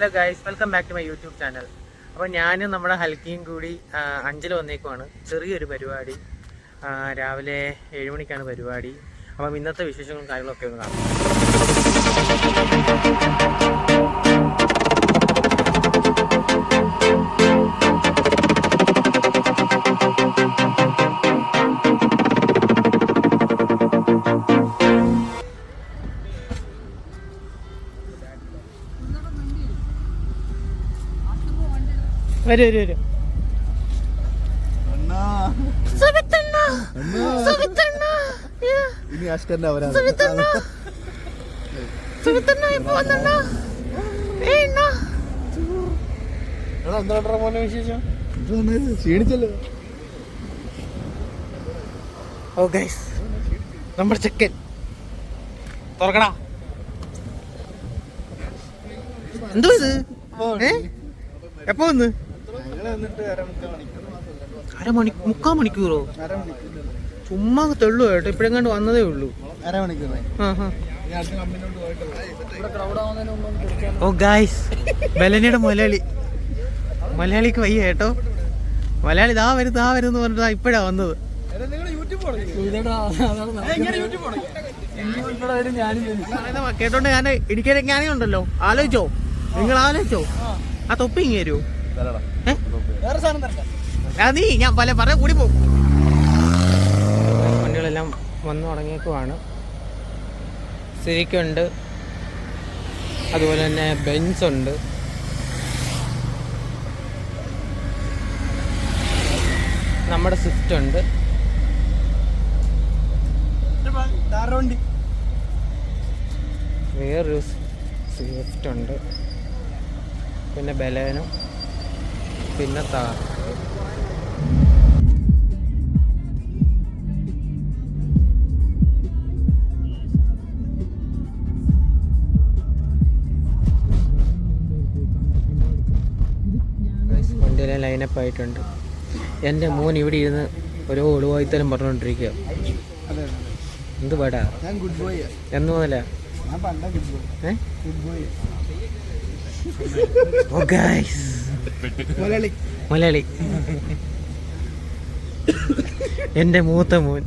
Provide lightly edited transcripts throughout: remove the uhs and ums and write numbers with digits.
Hello guys, welcome back to my YouTube channel. അപ്പോൾ ഞാനും നമ്മുടെ ഹൽക്കിയും കൂടി 5 വന്നേക്കുവാണ്. ചെറിയൊരു പരിപാടി. രാവിലെ 7 മണിക്കാണ് പരിപാടി. അപ്പം ഇന്നത്തെ വിശേഷങ്ങളും കാര്യങ്ങളൊക്കെ ഒന്ന് കാണാം. വരും ക്ഷീണിച്ചല്ലോ. ഓ ഗൈസ്, നമ്മുടെ ചെക്കൻ തുറക്കടാ. എന്തോ ഇത്? എപ്പോ വന്ന്? 3/4 മണിക്കൂറോ? ചുമ്മാ തെള്ളു കേട്ടോ. ഇപ്പഴെങ്ങാണ്ട് വന്നതേ ഉള്ളൂ. ഓ ഗൈസ്, ബെലനയുടെ മലയാളിക്ക് വയ്യ കേട്ടോ. മലയാളി ദാ വരുന്നു പറഞ്ഞിട്ടാ ഇപ്പഴാ വന്നത്. കേട്ടോണ്ട് എനിക്ക് ജ്ഞാനമുണ്ടല്ലോ. ആലോചിച്ചോ, നിങ്ങൾ ആലോചിച്ചോ. ആ തൊപ്പി ഇങ്ങനെ വരുമോ? നീ ഞാൻ പല പറയാൻ കൂടി പോകും. വണ്ടികളെല്ലാം വന്നു തുടങ്ങിയേക്കുവാണ്. സിരിക്കുണ്ട്, അതുപോലെ തന്നെ ബെൻസ് ഉണ്ട്. നമ്മുടെ സ്വിഫ്റ്റ് ഉണ്ട്, വേറൊരു സ്വിഫ്റ്റ് ഉണ്ട്, പിന്നെ ബലേനും, പിന്നെ താർ. വണ്ടിയിലെ ലൈനപ്പ് ആയിട്ടുണ്ട്. എൻ്റെ മോൻ ഇവിടെ ഇരുന്ന് ഓരോ ഒളിവായിത്തരം പറഞ്ഞുകൊണ്ടിരിക്കുക. എന്ത് പാടാ? എന്ന് മുതലാ? മലയാളി എൻ്റെ മൂത്ത മോൻ.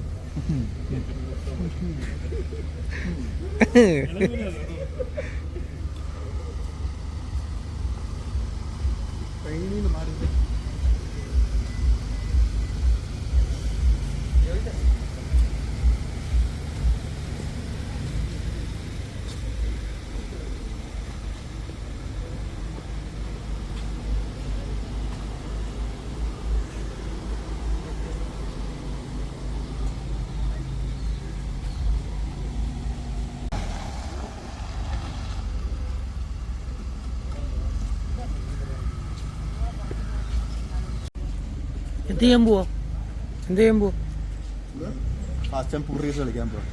എന്ത് ചെയ്യാൻ പോവാ? കളിക്കാൻ പോവാ.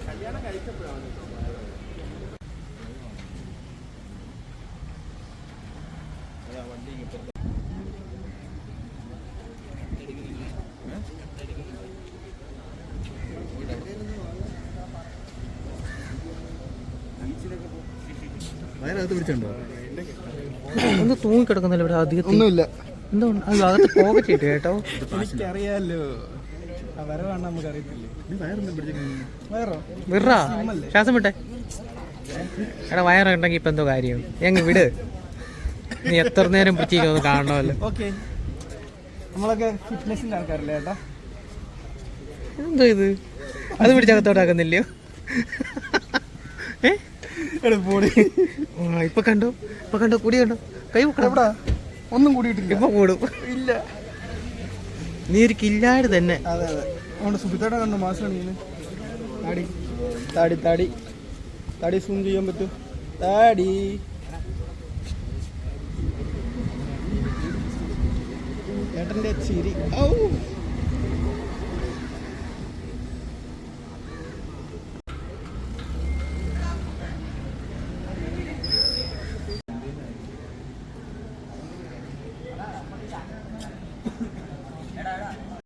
കല്യാണം കഴിച്ചപ്പോഴാണ് വണ്ടി വയറകത്ത് പിടിച്ചുണ്ടോ? ഒന്ന് തൂങ്ങിക്കിടക്കുന്നല്ലോ ഇവിടെ. അധികം ഒന്നുമില്ല. എന്തോ അകത്ത് പോകട്ടെ കേട്ടോ. എനിക്കറിയാലോ, വരവാണ് നമുക്ക് അറിയത്തില്ലേ. വിറാ ശ്വാസം വിട്ടെ. എടാ വയറുണ്ടെങ്കിൽ ഇപ്പൊ എന്തോ കാര്യം. എങ്ങ് വിട്. നീ എത്ര നേരം പിടിച്ചിരിക്കുന്നത് കാണണമല്ലോ. ഓക്കെ, നമ്മളൊക്കെ ഫിറ്റ്നസിന്റെ ആൾക്കാരല്ലേ ചേട്ടാ. എന്തോ ഇത്, അത് പിടിച്ചകത്തോട്ടാക്കുന്നില്ലയോ? ഇപ്പൊ കണ്ടോ കൂടി കണ്ടോ, കൈ എവിടാ? ഒന്നും കൂടിയിട്ടില്ല. ഇപ്പൊ കൂടും. ഇല്ല, നീ ഒരു കില്ലാട് തന്നെ. അതെ അതെ. അതുകൊണ്ട് സുബിത്തേട്ട കണ്ടു മാസമാണ് ഇങ്ങനെ താടി താടി താടി താടി സൂം ചെയ്യാൻ പറ്റും. താടി ഏട്ടൻ്റെ ചിരി. ഔ